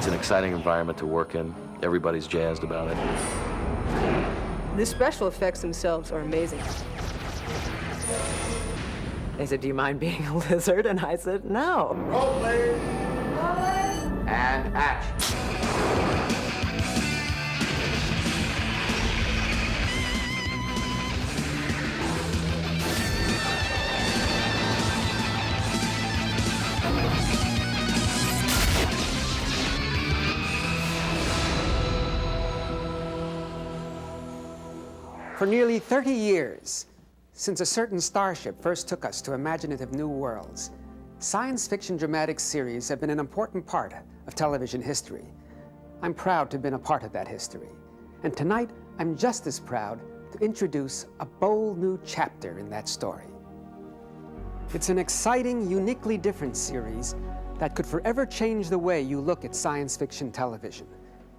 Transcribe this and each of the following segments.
It's an exciting environment to work in. Everybody's jazzed about it. The special effects themselves are amazing. They said, "Do you mind being a lizard?" And I said, "No." Roll, please. And action. For nearly 30 years, since a certain starship first took us to imaginative new worlds, science fiction dramatic series have been an important part of television history. I'm proud to have been a part of that history. And tonight, I'm just as proud to introduce a bold new chapter in that story. It's an exciting, uniquely different series that could forever change the way you look at science fiction television.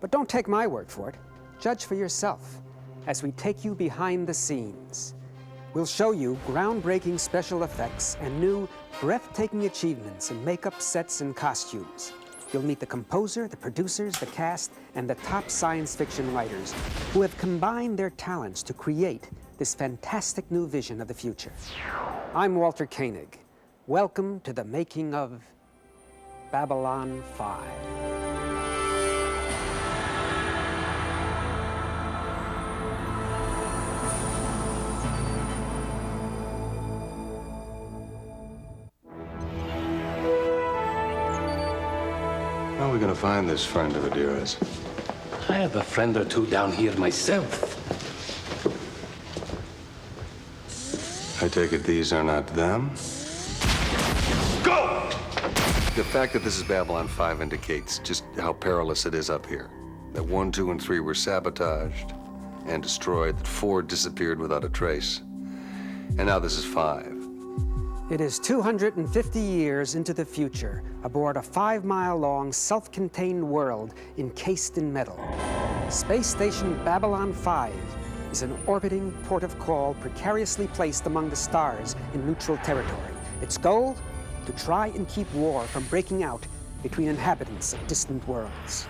But don't take my word for it. Judge for yourself as we take you behind the scenes. We'll show you groundbreaking special effects and new, breathtaking achievements in makeup, sets, and costumes. You'll meet the composer, the producers, the cast, and the top science fiction writers who have combined their talents to create this fantastic new vision of the future. I'm Walter Koenig. Welcome to the making of Babylon 5. How are we going to find this friend of Adira's? I have a friend or two down here myself. I take it these are not them? Go! The fact that this is Babylon 5 indicates just how perilous it is up here. That 1, 2, and 3 were sabotaged and destroyed, that 4 disappeared without a trace. And now this is 5. It is 250 years into the future aboard a 5-mile-long, self-contained world encased in metal. Space Station Babylon 5 is an orbiting port of call precariously placed among the stars in neutral territory. Its goal? To try and keep war from breaking out between inhabitants of distant worlds.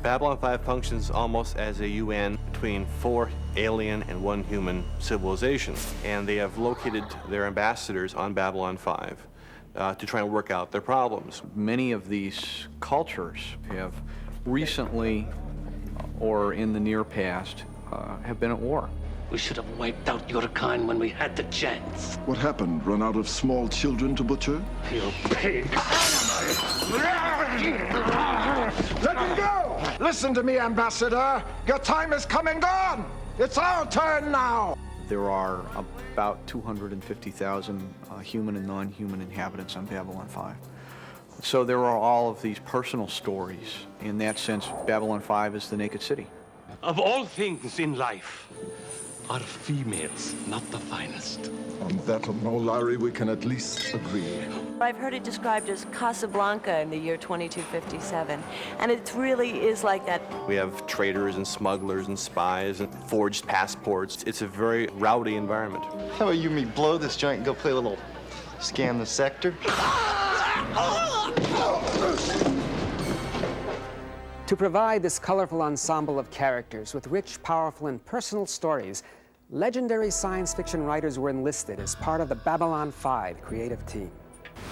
Babylon 5 functions almost as a UN between 4 alien and 1 human civilizations, and they have located their ambassadors on Babylon 5 to try and work out their problems. Many of these cultures have recently, or in the near past, have been at war. We should have wiped out your kind when we had the chance. What happened? Run out of small children to butcher? You pig! Let him go! Listen to me, Ambassador. Your time is come and gone. It's our turn now. There are about 250,000 human and non-human inhabitants on Babylon 5. So there are all of these personal stories. In that sense, Babylon 5 is the naked city. Of all things in life, are females not the finest? On that, no, Larry, we can at least agree. I've heard it described as Casablanca in the year 2257, and it really is like that. We have traders and smugglers and spies and forged passports. It's a very rowdy environment. How about you and me blow this joint and go play a little scan the sector? To provide this colorful ensemble of characters with rich, powerful, and personal stories, legendary science fiction writers were enlisted as part of the Babylon 5 creative team.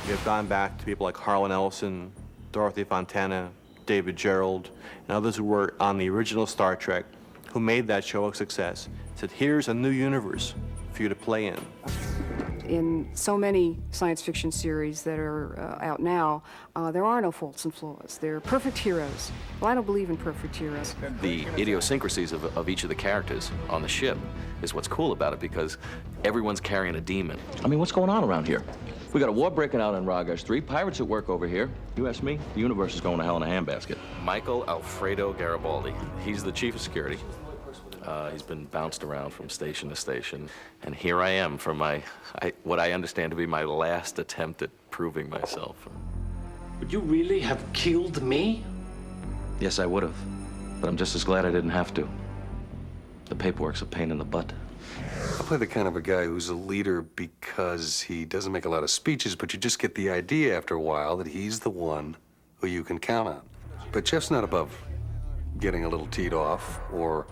We have gone back to people like Harlan Ellison, Dorothy Fontana, David Gerald, and others who were on the original Star Trek, who made that show a success. Said, here's a new universe for you to play in. In so many science fiction series that are out now, there are no faults and flaws. They're perfect heroes. Well, I don't believe in perfect heroes. The idiosyncrasies of each of the characters on the ship is what's cool about it, because everyone's carrying a demon. I mean, what's going on around here? We got a war breaking out on Ragash 3, pirates at work over here. You ask me, the universe is going to hell in a handbasket. Michael Alfredo Garibaldi. He's the chief of security. He's been bounced around from station to station, and here I am for what I understand to be my last attempt at proving myself. Would you really have killed me? Yes, I would have, but I'm just as glad I didn't have to. The paperwork's a pain in the butt. I play the kind of a guy who's a leader because he doesn't make a lot of speeches, but you just get the idea after a while that he's the one who you can count on. But Jeff's not above getting a little teed off or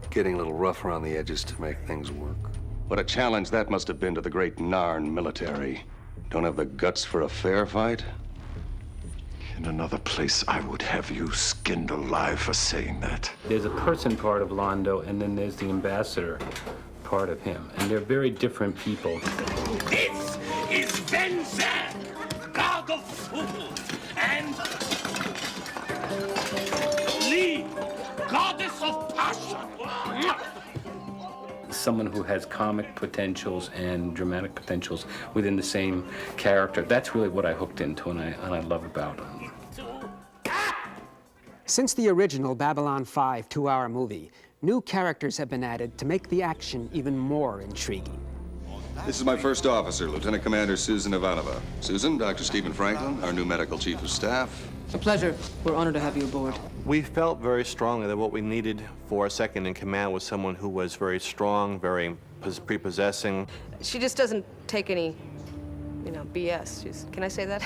getting a little rough around the edges to make things work. What a challenge that must have been to the great Narn military. Don't have the guts for a fair fight? In another place, I would have you skinned alive for saying that. There's a person part of Londo, and then there's the ambassador part of him. And they're very different people. This is Venza, god of fools, and Lee, goddess of passion. Someone who has comic potentials and dramatic potentials within the same character. That's really what I hooked into and I love about him. Since the original Babylon 5 two-hour movie, new characters have been added to make the action even more intriguing. This is my first officer, Lieutenant Commander Susan Ivanova. Susan, Dr. Stephen Franklin, our new medical chief of staff. A pleasure. We're honored to have you aboard. We felt very strongly that what we needed for a second in command was someone who was very strong, very prepossessing. She just doesn't take any, BS. Can I say that?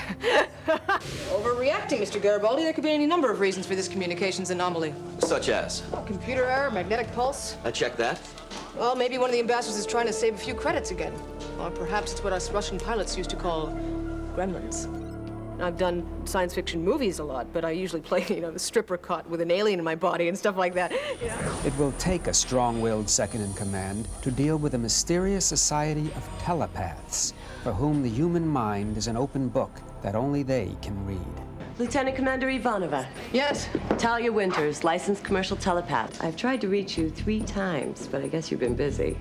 Overreacting, Mr. Garibaldi. There could be any number of reasons for this communications anomaly. Such as? Computer error, magnetic pulse. I checked that. Well, maybe one of the ambassadors is trying to save a few credits again. Or perhaps it's what us Russian pilots used to call gremlins. I've done science fiction movies a lot, but I usually play, the stripper caught with an alien in my body and stuff like that. It will take a strong-willed second-in-command to deal with a mysterious society of telepaths, for whom the human mind is an open book that only they can read. Lieutenant Commander Ivanova. Yes? Talia Winters, licensed commercial telepath. I've tried to reach you 3 times, but I guess you've been busy.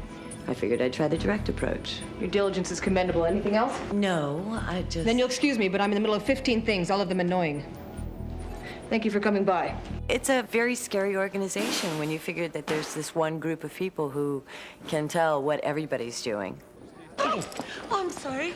I figured I'd try the direct approach. Your diligence is commendable. Anything else? No, I just... Then you'll excuse me, but I'm in the middle of 15 things, all of them annoying. Thank you for coming by. It's a very scary organization when you figure that there's this one group of people who can tell what everybody's doing. Oh, I'm sorry.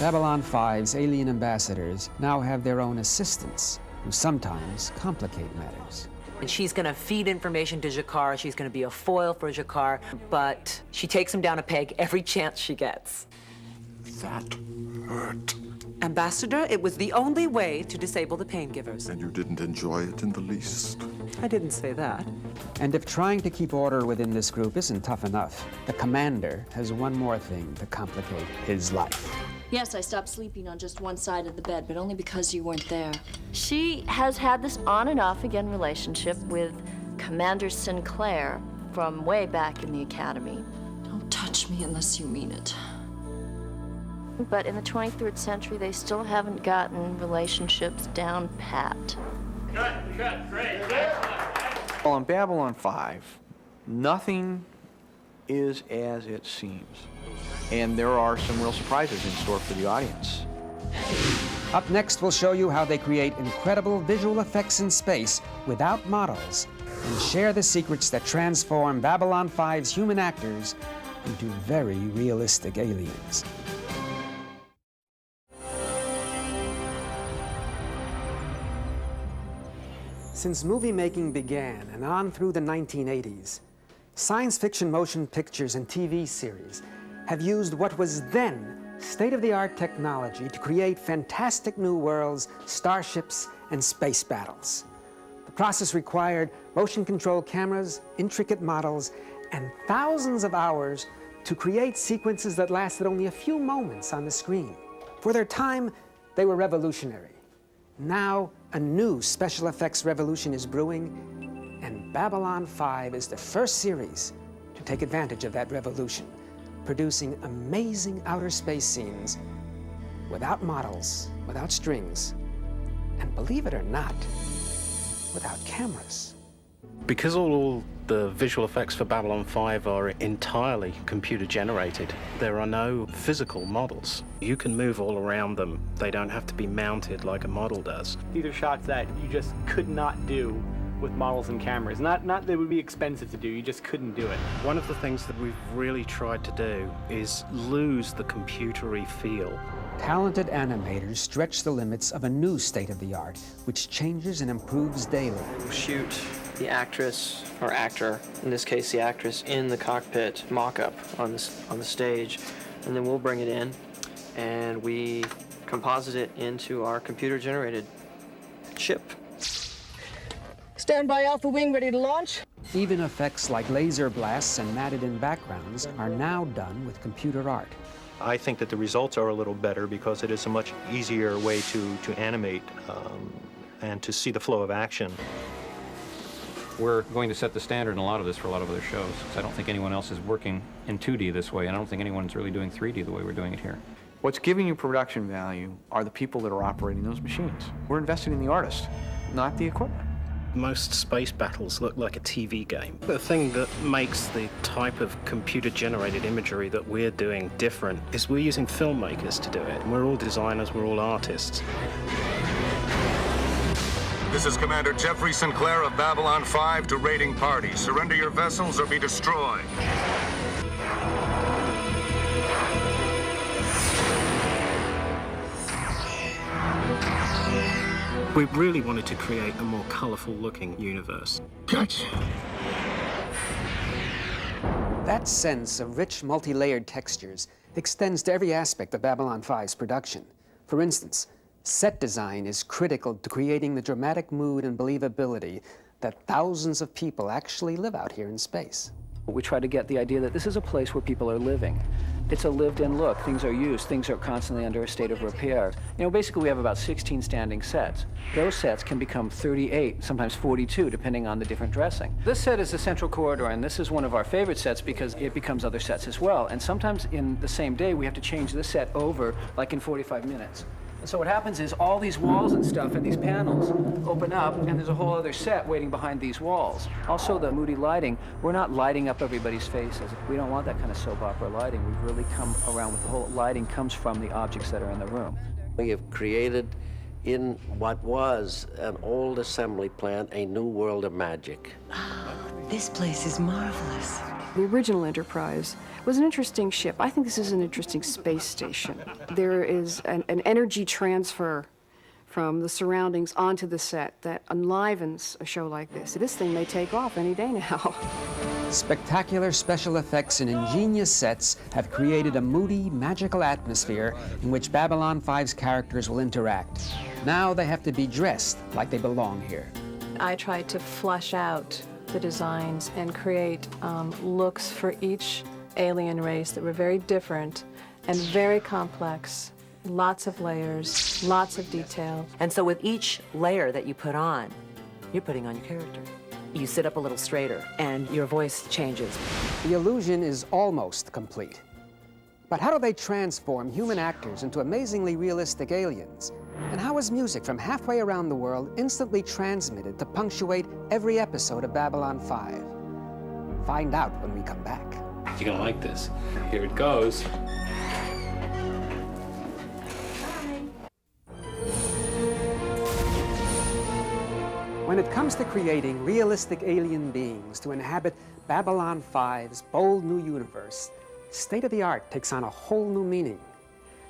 Babylon 5's alien ambassadors now have their own assistants, who sometimes complicate matters. And she's going to feed information to Jakar. She's going to be a foil for Jakar, but she takes him down a peg every chance she gets. That hurt. Ambassador, it was the only way to disable the pain givers. And you didn't enjoy it in the least. I didn't say that. And if trying to keep order within this group isn't tough enough, the commander has one more thing to complicate his life. Yes, I stopped sleeping on just one side of the bed, but only because you weren't there. She has had this on and off again relationship with Commander Sinclair from way back in the academy. Don't touch me unless you mean it. But in the 23rd century, they still haven't gotten relationships down pat. Great. Well, in Babylon 5, nothing is as it seems. And there are some real surprises in store for the audience. Up next, we'll show you how they create incredible visual effects in space without models and share the secrets that transform Babylon 5's human actors into very realistic aliens. Since movie making began and on through the 1980s, science fiction motion pictures and TV series have used what was then state-of-the-art technology to create fantastic new worlds, starships, and space battles. The process required motion control cameras, intricate models, and thousands of hours to create sequences that lasted only a few moments on the screen. For their time, they were revolutionary. Now, a new special effects revolution is brewing, and Babylon 5 is the first series to take advantage of that revolution, producing amazing outer space scenes without models, without strings, and believe it or not, without cameras. Because all the visual effects for Babylon 5 are entirely computer generated, there are no physical models. You can move all around them. They don't have to be mounted like a model does. These are shots that you just could not do with models and cameras. Not that it would be expensive to do, you just couldn't do it. One of the things that we've really tried to do is lose the computery feel. Talented animators stretch the limits of a new state-of-the-art, which changes and improves daily. Shoot the actress or actor, in this case the actress, in the cockpit mock-up on the stage, and then we'll bring it in and we composite it into our computer-generated ship. Stand by, Alpha Wing, ready to launch. Even effects like laser blasts and matted-in backgrounds are now done with computer art. I think that the results are a little better because it is a much easier way to animate and to see the flow of action. We're going to set the standard in a lot of this for a lot of other shows, because I don't think anyone else is working in 2D this way, and I don't think anyone's really doing 3D the way we're doing it here. What's giving you production value are the people that are operating those machines. We're investing in the artist, not the equipment. Most space battles look like a TV game. The thing that makes the type of computer-generated imagery that we're doing different is we're using filmmakers to do it. We're all designers, we're all artists. This is Commander Jeffrey Sinclair of Babylon 5 to raiding parties. Surrender your vessels or be destroyed. We really wanted to create a more colorful-looking universe. Gotcha. That sense of rich, multi-layered textures extends to every aspect of Babylon 5's production. For instance, set design is critical to creating the dramatic mood and believability that thousands of people actually live out here in space. We try to get the idea that this is a place where people are living. It's a lived-in look. Things are used. Things are constantly under a state of repair. You know, basically we have about 16 standing sets. Those sets can become 38, sometimes 42, depending on the different dressing. This set is the central corridor, and this is one of our favorite sets because it becomes other sets as well. And sometimes in the same day, we have to change this set over, like in 45 minutes. And so what happens is all these walls and stuff and these panels open up, and there's a whole other set waiting behind these walls. Also, the moody lighting, we're not lighting up everybody's faces. We don't want that kind of soap opera lighting. We've really come around with the whole lighting comes from the objects that are in the room. We have created in what was an old assembly plant a new world of magic. This place is marvelous. The original Enterprise was an interesting ship. I think this is an interesting space station. There is an energy transfer from the surroundings onto the set that enlivens a show like this. This thing may take off any day now. Spectacular special effects and ingenious sets have created a moody, magical atmosphere in which Babylon 5's characters will interact. Now they have to be dressed like they belong here. I tried to flesh out the designs and create looks for each alien race that were very different and very complex. Lots of layers, lots of detail. And so with each layer that you put on, you're putting on your character. You sit up a little straighter and your voice changes. The illusion is almost complete. But how do they transform human actors into amazingly realistic aliens? And how is music from halfway around the world instantly transmitted to punctuate every episode of Babylon 5? Find out when we come back. You're gonna like this. Here it goes. When it comes to creating realistic alien beings to inhabit Babylon 5's bold new universe, state-of-the-art takes on a whole new meaning.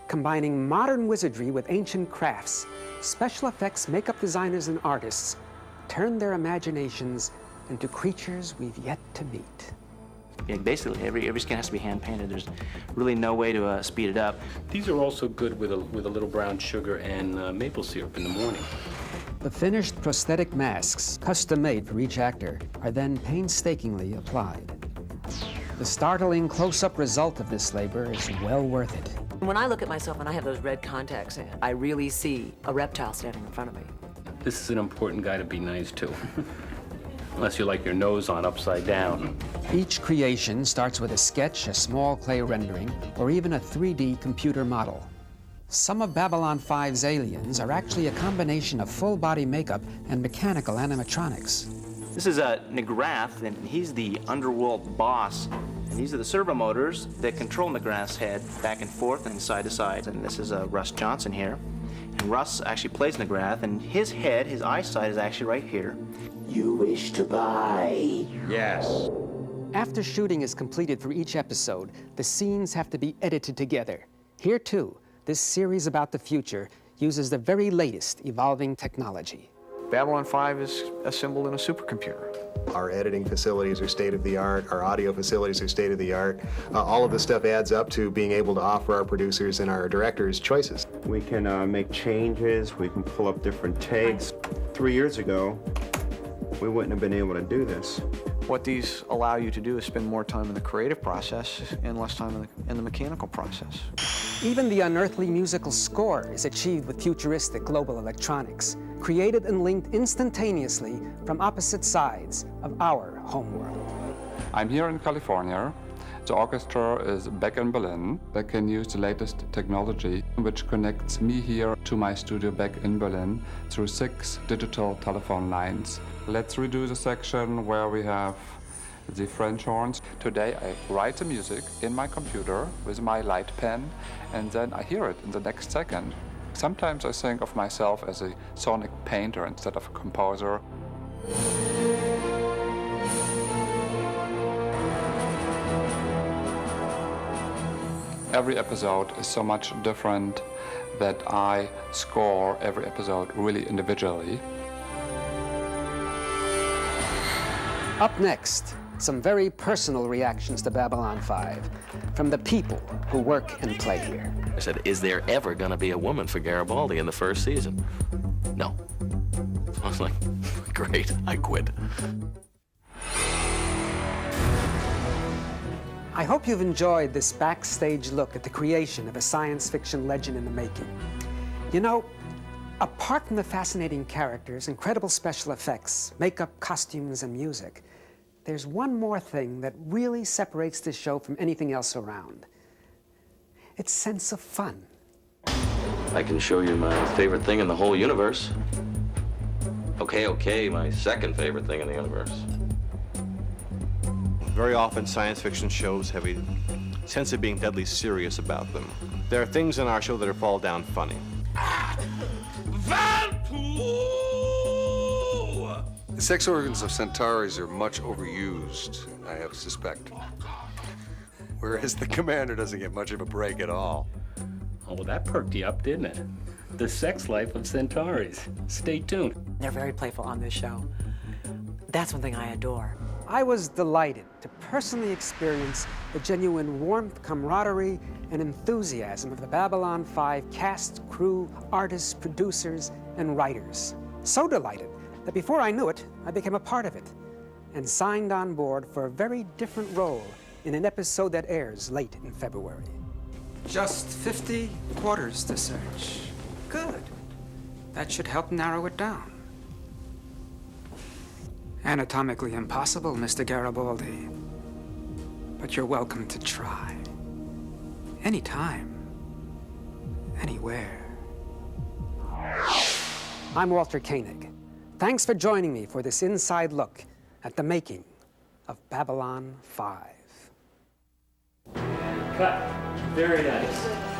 Combining modern wizardry with ancient crafts, special effects makeup designers and artists turn their imaginations into creatures we've yet to meet. Yeah, basically, every skin has to be hand-painted. There's really no way to speed it up. These are also good with a little brown sugar and maple syrup in the morning. The finished prosthetic masks, custom-made for each actor, are then painstakingly applied. The startling close-up result of this labor is well worth it. When I look at myself and I have those red contacts in, I really see a reptile standing in front of me. This is an important guy to be nice to. Unless you like your nose on upside down. Each creation starts with a sketch, a small clay rendering, or even a 3D computer model. Some of Babylon 5's aliens are actually a combination of full-body makeup and mechanical animatronics. This is McGrath, and he's the underworld boss. And these are the servo motors that control McGrath's head back and forth and side to side. And this is Russ Johnson here. And Russ actually plays McGrath, and his head, his eyesight is actually right here. You wish to buy? Yes. After shooting is completed for each episode, the scenes have to be edited together. Here, too, this series about the future uses the very latest evolving technology. Babylon 5 is assembled in a supercomputer. Our editing facilities are state-of-the-art, our audio facilities are state-of-the-art. All of this stuff adds up to being able to offer our producers and our directors choices. We can make changes, we can pull up different takes. 3 years ago, we wouldn't have been able to do this. What these allow you to do is spend more time in the creative process and less time in the mechanical process. Even the unearthly musical score is achieved with futuristic global electronics, created and linked instantaneously from opposite sides of our homeworld. I'm here in California. The orchestra is back in Berlin. They can use the latest technology, which connects me here to my studio back in Berlin through 6 digital telephone lines. Let's redo the section where we have the French horns. Today I write the music in my computer with my light pen, and then I hear it in the next second. Sometimes I think of myself as a sonic painter instead of a composer. Every episode is so much different that I score every episode really individually. Up next, some very personal reactions to Babylon 5 from the people who work and play here. I said, is there ever going to be a woman for Garibaldi in the first season? No. I was like, great, I quit. I hope you've enjoyed this backstage look at the creation of a science fiction legend in the making. You know, apart from the fascinating characters, incredible special effects, makeup, costumes, and music, there's one more thing that really separates this show from anything else around. Its sense of fun. I can show you my favorite thing in the whole universe. Okay, my second favorite thing in the universe. Very often, science fiction shows have a sense of being deadly serious about them. There are things in our show that are fall down funny. The sex organs of Centaurs are much overused, I have suspect. Whereas the commander doesn't get much of a break at all. Oh, well, that perked you up, didn't it? The sex life of Centaurs. Stay tuned. They're very playful on this show. That's one thing I adore. I was delighted to personally experience the genuine warmth, camaraderie, and enthusiasm of the Babylon 5 cast, crew, artists, producers, and writers. So delighted that before I knew it, I became a part of it and signed on board for a very different role in an episode that airs late in February. Just 50 quarters to search. Good. That should help narrow it down. Anatomically impossible, Mr. Garibaldi. But you're welcome to try. Anytime. Anywhere. I'm Walter Koenig. Thanks for joining me for this inside look at the making of Babylon 5. Cut. Very nice.